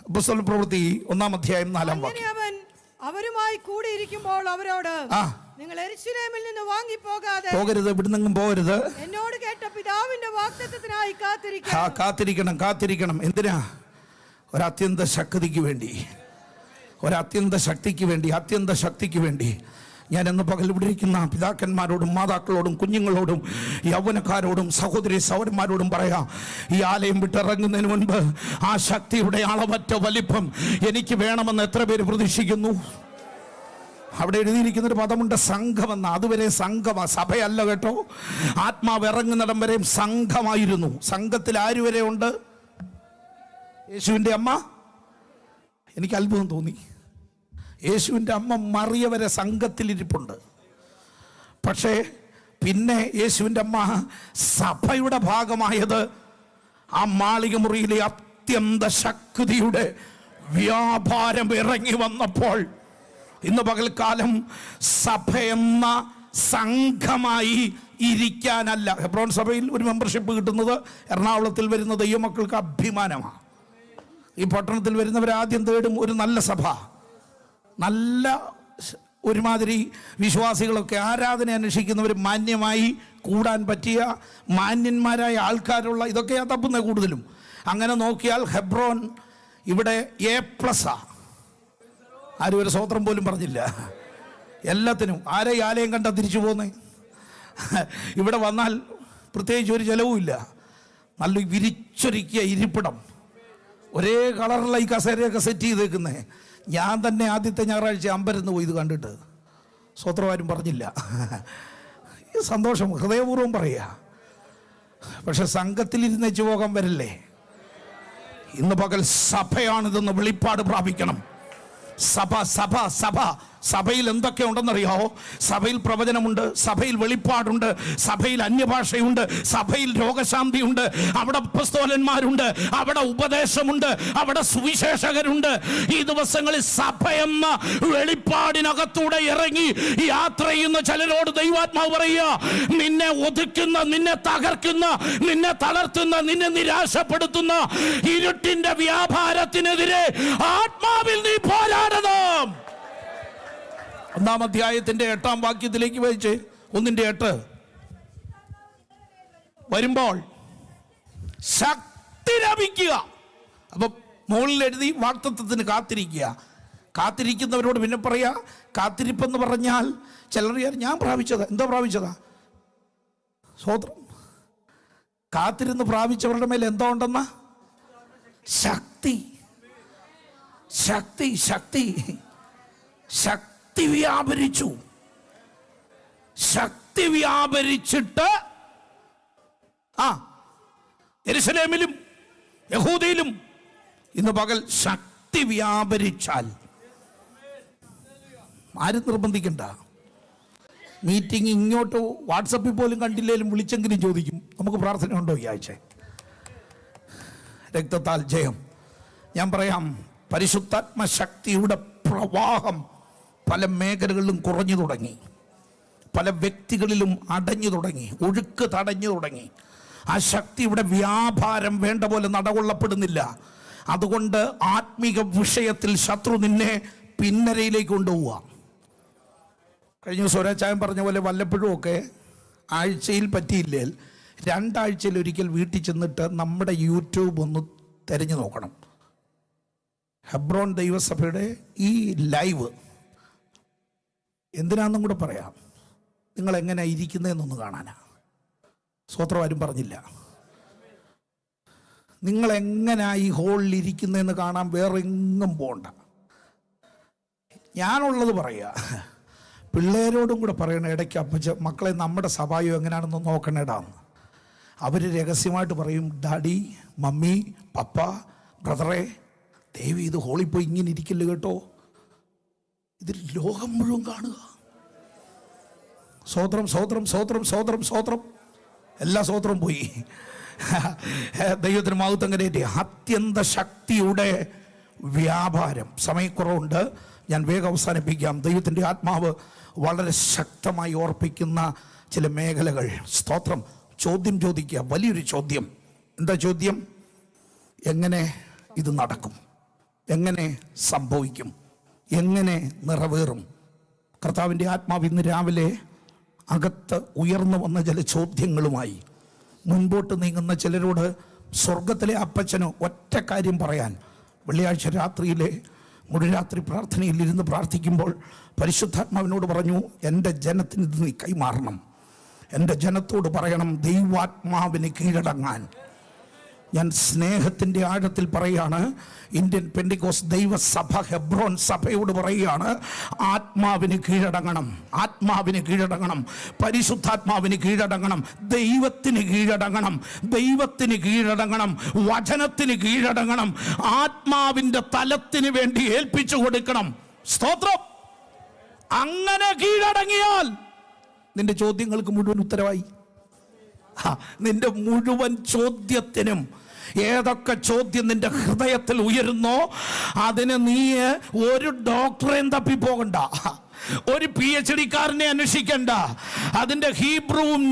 അപ്പോസ്തല പ്രവൃത്തി 1-ാം അധ്യായം 4-ാം വാക്യം. അവൻ അവരുമായി കൂടിയിരിക്കുമ്പോൾ അവരോട്, നിങ്ങൾ യെരൂശലേമിൽ നിന്ന് പോകരുത്, ഇവിടുന്നെങ്കിലും പോകരുത്. എന്നോട് കേട്ട പിതാവിന്റെ വാഗ്ദത്തത്തിനായി കാത്തിരിക്കണം. എന്തിനാ? ഒരത്യന്ത ശക്തിക്ക് വേണ്ടി. ഞാൻ ഇന്ന് പകൽ ഇവിടെ ഇരിക്കുന്ന പിതാക്കന്മാരോടും മാതാക്കളോടും കുഞ്ഞുങ്ങളോടും യൗവനക്കാരോടും സഹോദരി സഹോദരന്മാരോടും പറയാം, ഈ ആലയം വിട്ടിറങ്ങുന്നതിന് മുൻപ് ആ ശക്തിയുടെ അളവറ്റ വലിപ്പം എനിക്ക് വേണമെന്ന് എത്ര പേര് പ്രതീക്ഷിക്കുന്നു? അവിടെ എഴുതിയിരിക്കുന്നൊരു പദമുണ്ട്, സംഘമെന്ന. അതുവരെ സഭയല്ല കേട്ടോ. ആത്മാവ് ഇറങ്ങുന്നിടം വരെയും സംഘമായിരുന്നു. സംഘത്തിൽ ആരുവരെ ഉണ്ട്? യേശുവിൻ്റെ അമ്മ. എനിക്ക് അത്ഭുതം തോന്നി. യേശുവിൻ്റെ അമ്മ മറിയ വരെ സംഘത്തിലിരിപ്പുണ്ട്. പക്ഷേ പിന്നെ യേശുവിൻ്റെ അമ്മ സഭയുടെ ഭാഗമായത് ആ മാളിക മുറിയിലെ അത്യന്ത ശക്തിയുടെ വ്യാപാരം ഇറങ്ങി വന്നപ്പോൾ, ഇന്ന് പകൽക്കാലം സഭ എന്ന സംഘമായി ഇരിക്കാനല്ല. ഹെബ്രോൻ സഭയിൽ ഒരു മെമ്പർഷിപ്പ് കിട്ടുന്നത്, എറണാകുളത്തിൽ വരുന്ന ദൈവമക്കൾക്ക് അഭിമാനമാണ്. ഈ പട്ടണത്തിൽ വരുന്നവർ ആദ്യം തേടും ഒരു നല്ല സഭ, നല്ല ഒരുമാതിരി വിശ്വാസികളൊക്കെ, ആരാധന അന്വേഷിക്കുന്നവർ, മാന്യമായി കൂടാൻ പറ്റിയ മാന്യന്മാരായ ആൾക്കാരുള്ള, ഇതൊക്കെയാണ് തപ്പുന്നത് കൂടുതലും. അങ്ങനെ നോക്കിയാൽ ഹെബ്രോൻ ഇവിടെ A+. ആരും ഒരു സ്വത്രം പോലും പറഞ്ഞില്ല. എല്ലാത്തിനും ആരെ ആലയം കണ്ടാൽ തിരിച്ചു പോകുന്നേ. ഇവിടെ വന്നാൽ പ്രത്യേകിച്ച് ഒരു ചെലവുമില്ല. നല്ല വിരിച്ചൊരുക്കിയ ഇരിപ്പിടം, ഒരേ കളറുള്ള ഈ കസേരയൊക്കെ സെറ്റ് ചെയ്തേക്കുന്നേ. ഞാൻ തന്നെ ആദ്യത്തെ ഞായറാഴ്ച അമ്പരന്ന് പോയി ഇത് കണ്ടിട്ട്. സ്വത്രമാരും പറഞ്ഞില്ല. ഈ സന്തോഷം ഹൃദയപൂർവ്വം പറയുക. പക്ഷെ സംഘത്തിലിരുന്നേച്ച് പോകാൻ വരില്ലേ? ഇന്ന് പകൽ സഭയാണിതെന്ന് വെളിപ്പാട് പ്രാപിക്കണം. സഭയിൽ എന്തൊക്കെ ഉണ്ടെന്നറിയാമോ? സഭയിൽ പ്രവചനമുണ്ട്, സഭയിൽ വെളിപ്പാടുണ്ട്, സഭയിൽ അന്യഭാഷയുണ്ട്, സഭയിൽ രോഗശാന്തിയുണ്ട്, അവിടെ അപ്പോസ്തലന്മാരുണ്ട്, അവിടെ ഉപദേശമുണ്ട്, അവിടെ സുവിശേഷകരുണ്ട്. ഈ ദിവസങ്ങളിൽ സഭ എന്ന വെളിപ്പാടിനകത്തൂടെ ഇറങ്ങി യാത്ര ചെയ്യുന്ന ചിലരോട് ദൈവാത്മാവ് പറയുക, നിന്നെ ഒതുക്കുന്ന, നിന്നെ തകർക്കുന്ന, നിന്നെ തളർത്തുന്ന, നിന്നെ നിരാശപ്പെടുത്തുന്ന ഇരുട്ടിന്റെ വ്യാപാരത്തിനെതിരെ ആത്മാവിൽ നീ പോരാടണം. 1-ാം അധ്യായത്തിന്റെ 8-ാം വാക്യത്തിലേക്ക് വായിച്ച് 1:8. വരുമ്പോൾ ശക്തി ലഭിക്കുക. അപ്പൊ മുകളിൽ എഴുതി വാഗ്ദത്തത്തിന് കാത്തിരിക്കുന്നവരോട് പിന്നെ പറയാ, കാത്തിരിപ്പെന്ന് പറഞ്ഞാൽ ചിലർ ഞാൻ പ്രാപിച്ചതാ. എന്തോ പ്രാപിച്ചതാ? സ്വത്രം. കാത്തിരുന്ന് പ്രാപിച്ചവരുടെ മേൽ എന്തോ ഉണ്ടെന്ന ശക്തി. ശക്തി വ്യാപരിച്ചു. ശക്തി വ്യാപരിച്ചിട്ട് യെരൂശലേമിലും യഹൂദയിലും ഇന്ന് പകൽ ശക്തി വ്യാപരിച്ചാൽ ആരും നിർബന്ധിക്കണ്ട. മീറ്റിംഗ് ഇങ്ങോട്ട് വാട്സപ്പിൽ പോലും കണ്ടില്ലേലും വിളിച്ചെങ്കിലും ചോദിക്കും, നമുക്ക് പ്രാർത്ഥന ഉണ്ടോ ഈ ആഴ്ച? രക്തത്താൽ ജയം. ഞാൻ പറയാം, പരിശുദ്ധാത്മ ശക്തിയുടെ പ്രവാഹം പല മേഖലകളിലും കുറഞ്ഞു തുടങ്ങി, പല വ്യക്തികളിലും അടഞ്ഞു തുടങ്ങി, ഒഴുക്ക് തടഞ്ഞു തുടങ്ങി. ആ ശക്തിയുടെ വ്യാപാരം വേണ്ട പോലെ നടകൊള്ളപ്പെടുന്നില്ല. അതുകൊണ്ട് ആത്മീക വിഷയത്തിൽ ശത്രു നിന്നെ പിന്നരയിലേക്ക് കൊണ്ടുപോവുക. കഴിഞ്ഞ സ്വരാച്ചായൻ പറഞ്ഞ പോലെ വല്ലപ്പോഴും ഒക്കെ ആഴ്ചയിൽ പറ്റിയില്ലേ 2 ആഴ്ചയിൽ ഒരിക്കൽ വീട്ടിൽ ചെന്നിട്ട് നമ്മുടെ യൂട്യൂബ് ഒന്ന് തിരഞ്ഞു നോക്കണം. ഹെബ്രോൻ ദൈവസഭയുടെ ഈ ലൈവ് എന്തിനാണെന്നും കൂടെ പറയാം. നിങ്ങൾ എങ്ങനെയാണ് ഇരിക്കുന്നതെന്നൊന്ന് കാണാനാ. സ്വത്രം ആരും പറഞ്ഞില്ല. നിങ്ങൾ എങ്ങനെയാ ഈ ഹോളിൽ ഇരിക്കുന്നതെന്ന് കാണാൻ വേറെ എങ്ങും പോകണ്ട. ഞാനുള്ളത് പറയുക, പിള്ളേരോടും കൂടെ പറയണ ഇടയ്ക്ക് അപ്പച്ച മക്കളെ നമ്മുടെ സഭായോ എങ്ങനെയാണെന്ന് നോക്കണേടാന്ന്. അവർ രഹസ്യമായിട്ട് പറയും, ഡാഡി, മമ്മി, പപ്പ, ബ്രദറെ, ദേവി ഇത് ഹോളിൽ പോയി ഇങ്ങനെ ഇരിക്കില്ല കേട്ടോ, ഇത് ലോകം മുഴുവൻ കാണുക. സ്വോത്രം സ്വോത്രം സ്വോത്രം സ്വോത്രം സ്വോത്രം, എല്ലാ സ്വോത്രവും പോയി. ദൈവത്തിന് മഹത്വം കരേറ്റി. അത്യന്ത ശക്തിയുടെ വ്യാപാരം. സമയക്കുറവുണ്ട്, ഞാൻ വേഗം അവസാനിപ്പിക്കാം. ദൈവത്തിൻ്റെ ആത്മാവ് വളരെ ശക്തമായി ഓർപ്പിക്കുന്ന ചില മേഖലകൾ. സ്തോത്രം. ചോദ്യം ചോദിക്കുക, വലിയൊരു ചോദ്യം. എന്താ ചോദ്യം? എങ്ങനെ ഇത് നടക്കും? എങ്ങനെ സംഭവിക്കും? എങ്ങനെ നിറവേറും? കർത്താവിൻ്റെ ആത്മാവ് ഇന്ന് രാവിലെ അകത്ത് ഉയർന്നു വന്ന ചില ചോദ്യങ്ങളുമായി മുൻപോട്ട് നീങ്ങുന്ന ചിലരോട് സ്വർഗത്തിലെ അപ്പച്ചന് ഒറ്റ കാര്യം പറയാൻ. വെള്ളിയാഴ്ച രാത്രിയിലെ മുഴുരാത്രി പ്രാർത്ഥനയിൽ ഇരുന്ന് പ്രാർത്ഥിക്കുമ്പോൾ പരിശുദ്ധാത്മാവിനോട് പറഞ്ഞു, എൻ്റെ ജനത്തിന് ഇത് നീ കൈമാറണം. എൻ്റെ ജനത്തോട് പറയണം ദൈവാത്മാവിന് കീഴടങ്ങാൻ. ഞാൻ സ്നേഹത്തിൻ്റെ ആഴത്തിൽ പറയുകയാണ്, ഇന്ത്യൻ പെന്തിക്കോസ്ത് ദൈവസഭ ഹെബ്രോൻ സഭയോട് പറയുകയാണ്, ആത്മാവിന് കീഴടങ്ങണം, ആത്മാവിന് കീഴടങ്ങണം, പരിശുദ്ധാത്മാവിന് കീഴടങ്ങണം, ദൈവത്തിന് കീഴടങ്ങണം, ദൈവത്തിന് കീഴടങ്ങണം, വചനത്തിന് കീഴടങ്ങണം, ആത്മാവിൻ്റെ തലത്തിന് വേണ്ടി ഏൽപ്പിച്ചു കൊടുക്കണം. സ്തോത്രം. അങ്ങനെ കീഴടങ്ങിയാൽ നിന്റെ ചോദ്യങ്ങൾക്ക് മുഴുവൻ ഉത്തരവായി. നിന്റെ മുഴുവൻ ചോദ്യത്തിനും, ഏതൊക്കെ ചോദ്യം നിന്റെ ഹൃദയത്തിൽ ഉയരുന്നോ അതിന് നീ ഒരു ഡോക്ടറെയും തപ്പിപ്പോകണ്ട, ഒരു PhD കാരനെ അന്വേഷിക്കണ്ട, അതിന്റെ ഹീബ്രുവും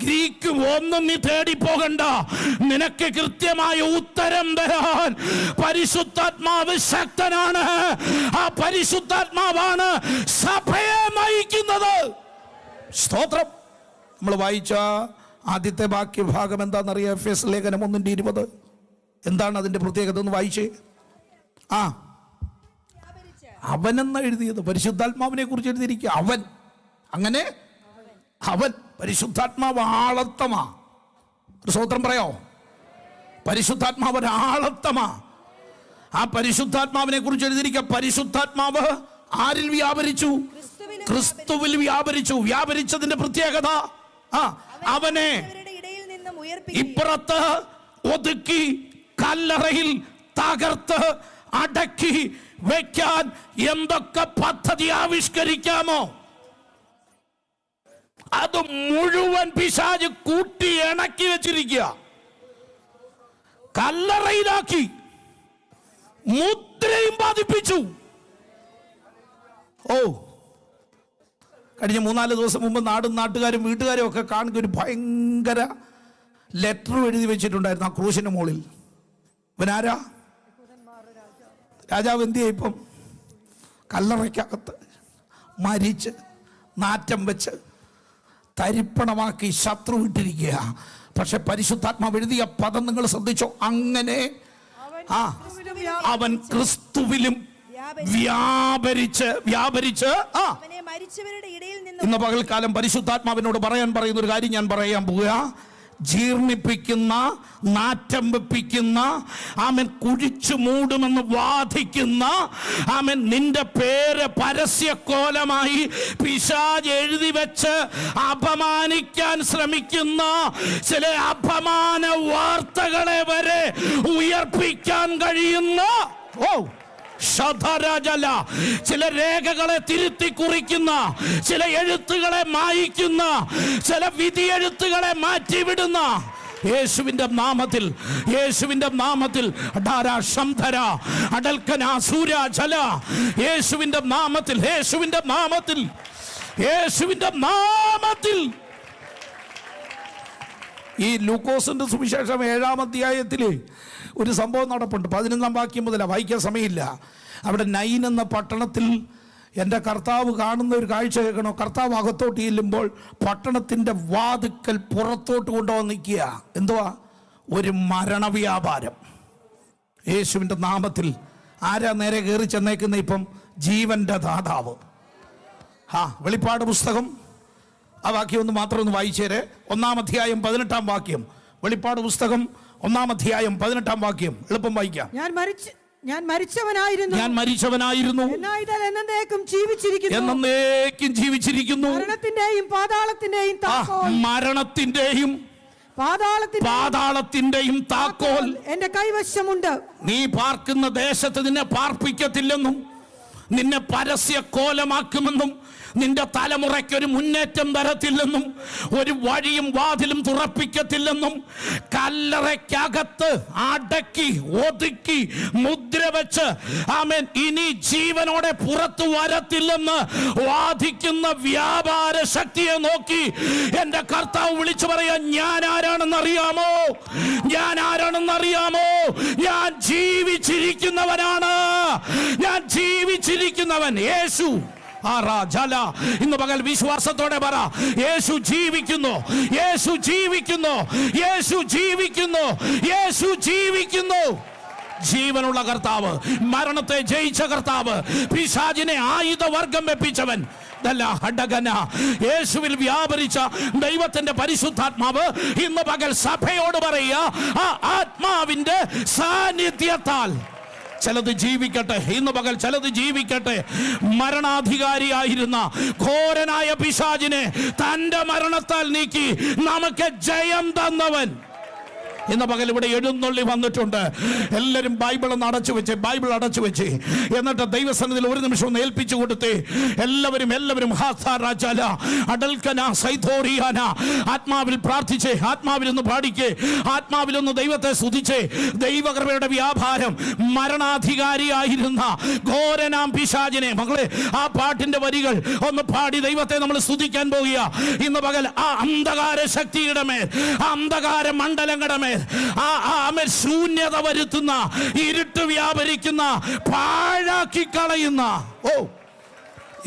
ഗ്രീക്കും ഒന്നും നീ തേടിപ്പോകണ്ട. നിനക്ക് കൃത്യമായ ഉത്തരം തരാൻ പരിശുദ്ധാത്മാവ് ശക്തനാണ്. ആ പരിശുദ്ധാത്മാവാണ് സഭയെ നയിക്കുന്നത്. സ്തോത്രം. നമ്മൾ വായിച്ച ആദ്യത്തെ വാക്യഭാഗം എന്താണെന്നറിയാം? എഫേസ് ലേഖനം 1:20. എന്താണ് അതിന്റെ പ്രത്യേകത? ഒന്ന് വായിച്ചേ. അവനെന്ന് എഴുതിയത് പരിശുദ്ധാത്മാവിനെ കുറിച്ച് എഴുതിയിരിക്കുക. അവൻ, അങ്ങനെ അവൻ. പരിശുദ്ധാത്മാവ് ആളത്തമാ. ഒരു സ്തോത്രം പറയോ? പരിശുദ്ധാത്മാവ് ഒരാളത്തമാ. ആ പരിശുദ്ധാത്മാവിനെ കുറിച്ച് എഴുതിയിരിക്കുക. പരിശുദ്ധാത്മാവ് ആരിൽ വ്യാപരിച്ചു? ക്രിസ്തുവിൽ വ്യാപരിച്ചു. വ്യാപരിച്ചതിന്റെ പ്രത്യേകത, അവനെ ഇപ്പുറത്ത് ഒതുക്കി കല്ലറയിൽ തകർത്ത് അടക്കി വെക്കാൻ എന്തൊക്കെ പദ്ധതി ആവിഷ്കരിക്കാമോ അത് മുഴുവൻ പിശാച് കൂട്ടി ഇണക്കി വെച്ചിരിക്കുക. കല്ലറയിലാക്കി, മുദ്രയും പതിപ്പിച്ചു. കഴിഞ്ഞ 3-4 ദിവസം മുമ്പ് നാടും നാട്ടുകാരും വീട്ടുകാരും ഒക്കെ കാണുക ഒരു ഭയങ്കര ലെറ്റർ എഴുതി വെച്ചിട്ടുണ്ടായിരുന്നു ആ ക്രൂശിന് മുകളിൽ. ഇവനാരാ? രാജാവ് എന്ത് ചെയ്യും? ഇപ്പം കല്ലറയ്ക്കകത്ത് മരിച്ച് നാറ്റം വെച്ച് തരിപ്പണമാക്കി ശത്രു വിട്ടിരിക്കുക. പക്ഷെ പരിശുദ്ധാത്മാവ് എഴുതിയ പദം നിങ്ങൾ ശ്രദ്ധിച്ചോ? അങ്ങനെ അവൻ ക്രിസ്തുവിലും വ്യാപരിച്ച് ഇന്ന് പകൽക്കാലം പരിശുദ്ധാത്മാവിനോട് പറയാൻ പറയുന്ന ഒരു കാര്യം ഞാൻ പറയാൻ പോവുക. ജീർണിപ്പിക്കുന്ന, നാറ്റം വെപ്പിക്കുന്ന, ആമൻ കുഴിച്ചു മൂടുമെന്ന് വാദിക്കുന്ന, ആമൻ നിന്റെ പേര് പരസ്യക്കോലമായി പിശാച് എഴുതി വെച്ച് അപമാനിക്കാൻ ശ്രമിക്കുന്ന ചില അപമാന വാർത്തകളെ വരെ ഉയർപ്പിക്കാൻ കഴിയുന്ന ശതരാജല ചില രേഖകളെ തിരുത്തി കുറിക്കുന്ന, ചില എഴുത്തുകളെ മായിക്കുന്ന, ചില വിധിയെഴുത്തുകളെ മാറ്റിവിടുന്ന യേശുവിന്റെ നാമത്തിൽ, യേശുവിന്റെ നാമത്തിൽ അടൽക്കന സൂരാജല യേശുവിന്റെ നാമത്തിൽ, യേശുവിന്റെ നാമത്തിൽ, യേശുവിന്റെ നാമത്തിൽ. ഈ ലൂക്കോസിന്റെ സുവിശേഷം 7-ാം അധ്യായത്തിൽ ഒരു സംഭവം നടപ്പുണ്ട്. 11-ാം വാക്യം മുതലാണ്, വായിക്കാൻ സമയമില്ല. അവിടെ നൈൻ എന്ന പട്ടണത്തിൽ എൻ്റെ കർത്താവ് കാണുന്ന ഒരു കാഴ്ച കേൾക്കണോ? കർത്താവ് അകത്തോട്ട് ചെല്ലുമ്പോൾ പട്ടണത്തിൻ്റെ വാതിക്കൽ പുറത്തോട്ട് കൊണ്ടുവന്ന് നിൽക്കുക. എന്തുവാ? ഒരു മരണവ്യാപാരം. യേശുവിൻ്റെ നാമത്തിൽ ആരാ നേരെ കയറി ചെന്നേക്കുന്ന? ഇപ്പം ജീവന്റെ ദാതാവ്. വെളിപ്പാട് പുസ്തകം ആ വാക്യം ഒന്ന് മാത്രം ഒന്ന് വായിച്ചേരെ. 1-ാം അധ്യായം 18-ാം വാക്യം. വെളിപ്പാട് പുസ്തകം 1-ാം അധ്യായം 18-ാം വാക്യം. എളുപ്പം വായിക്കാം. ഞാൻ മരിച്ചവനായിരുന്നു, എന്നേക്കും ജീവിച്ചിരിക്കുന്നു. മരണത്തിന്റെയും പാതാളത്തിന്റെയും താക്കോൽ എന്റെ കൈവശമുണ്ട്. നീ പാർക്കുന്ന ദേശത്ത് നിന്നെ പാർപ്പിക്കത്തില്ലെന്നും, നിന്നെ പരസ്യ കോലമാക്കുമെന്നും, നിന്റെ തലമുറയ്ക്കൊരു മുന്നേറ്റം വരത്തില്ലെന്നും, ഒരു വഴിയും വാതിലും തുറപ്പിക്കത്തില്ലെന്നും, കല്ലറയ്ക്കകത്ത് അടക്കി ഒതുക്കി മുദ്ര വെച്ച് ആമേൻ ഇനി ജീവനോടെ പുറത്തു വരത്തില്ലെന്ന് വാദിക്കുന്ന വ്യാപാര ശക്തിയെ നോക്കി എന്റെ കർത്താവ് വിളിച്ചു പറയാ, ഞാൻ ആരാണെന്നറിയാമോ? ഞാൻ ആരാണെന്നറിയാമോ? ഞാൻ ജീവിച്ചിരിക്കുന്നവനാണ്. ഞാൻ ജീവിച്ചിരിക്കുന്നവൻ. യേശു ഇന്ന് പകൽ വിശ്വാസത്തോടെ പറ, യേശു ജീവിക്കുന്നു, യേശു ജീവിക്കുന്നു, യേശു ജീവിക്കുന്നു, യേശു ജീവിക്കുന്നു. ജീവനുള്ള കർത്താവ്, മരണത്തെ ജയിച്ച കർത്താവ്, പിശാചിനെ ആയുധവർഗം വെപ്പിച്ചവൻ, യേശുവിൽ വ്യാപരിച്ച ദൈവത്തിന്റെ പരിശുദ്ധാത്മാവ് ഇന്ന് പകൽ സഭയോട് പറയുക, ആ ആത്മാവിന്റെ സാന്നിധ്യത്താൽ ചിലത് ജീവിക്കട്ടെ. ഇന്ന് പകൽ ചിലത് ജീവിക്കട്ടെ. മരണാധികാരിയായിരുന്ന ഘോരനായ പിശാചിനെ തന്റെ മരണത്താൽ നീക്കി നമുക്ക് ജയം തന്നവൻ ഇന്ന് പകൽ ഇവിടെ എഴുന്നള്ളി വന്നിട്ടുണ്ട്. എല്ലാവരും ബൈബിൾ ഒന്ന് അടച്ചു വെച്ച്, ബൈബിൾ അടച്ചു വെച്ച്, എന്നിട്ട് ദൈവസന്നിധിയിൽ ഒരു നിമിഷം ഒന്ന് ഏൽപ്പിച്ചു കൊടുത്തേ. എല്ലാവരും ആത്മാവിൽ പ്രാർത്ഥിച്ചേ, ആത്മാവിലൊന്ന് പാടിക്കേ, ആത്മാവിലൊന്ന് ദൈവത്തെ സ്തുതിച്ചേ. ദൈവകൃപയുടെ വ്യാപാരം മരണാധികാരിയായിരുന്ന ഘോരനാം പിശാചിനെ, മകളെ ആ പാട്ടിന്റെ വരികൾ ഒന്ന് പാടി ദൈവത്തെ നമ്മൾ സ്തുതിക്കാൻ പോകുക. ഇന്ന് പകൽ ആ അന്ധകാര ശക്തിയുടെ മേൽ, ആ അന്ധകാര മണ്ഡലങ്ങളുടെ മേൽ, ശൂന്യത വരുത്തുന്ന, ഇരുട്ട് വ്യാപരിക്കുന്ന, പാഴാക്കി കളയുന്ന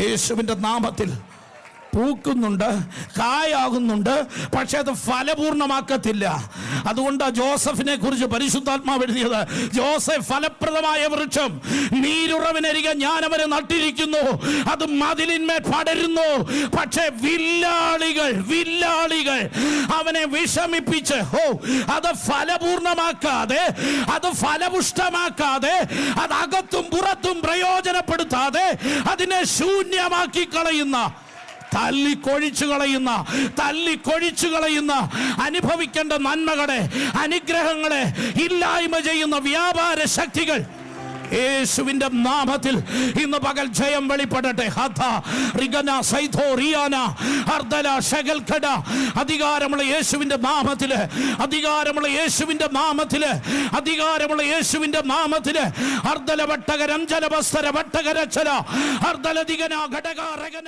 യേശുവിന്റെ നാമത്തിൽ പൂക്കുന്നുണ്ട്, കായാകുന്നുണ്ട്, പക്ഷെ അത് ഫലപൂർണ്ണമാക്കത്തില്ല. അതുകൊണ്ടാണ് ജോസഫിനെ കുറിച്ച് പരിശുദ്ധാത്മാവ് എഴുതിയത്, ജോസഫ് ഫലപ്രദമായ വൃക്ഷം, നീരുറവിനരികെ ഞാൻ അവരെ നട്ടിരിക്കുന്നു, അത് മതിലിന്മേൽ പടരുന്നു, പക്ഷെ വില്ലാളികൾ അവനെ വിഷമിപ്പിച്ച് അത് ഫലപൂർണ്ണമാക്കാതെ, അത് ഫലപുഷ്ടമാക്കാതെ, അത് അകത്തും പുറത്തും പ്രയോജനപ്പെടുത്താതെ അതിനെ ശൂന്യമാക്കി കളയുന്ന, തല്ലിക്കൊഴിച്ചു കളയുന്ന, അനുഭവിക്കേണ്ട നന്മകളെ, അനുഗ്രഹങ്ങളെ ഇല്ലായ്മ ചെയ്യുന്ന വ്യാപാര ശക്തികൾ യേശുവിന്റെ നാമത്തിൽ ഇന്ന് പകൽ ജയം വെളിപ്പെടട്ടെ. അധികാരമുള്ള യേശുവിന്റെ നാമത്തില്, അധികാരമുള്ള യേശുവിന്റെ നാമത്തില്, അധികാരമുള്ള യേശുവിന്റെ നാമത്തില് അർദ്ധല വട്ടകരം ജലവസ്തര വട്ടകരച്ചല അർദ്ധലധികന ഘടക രഗന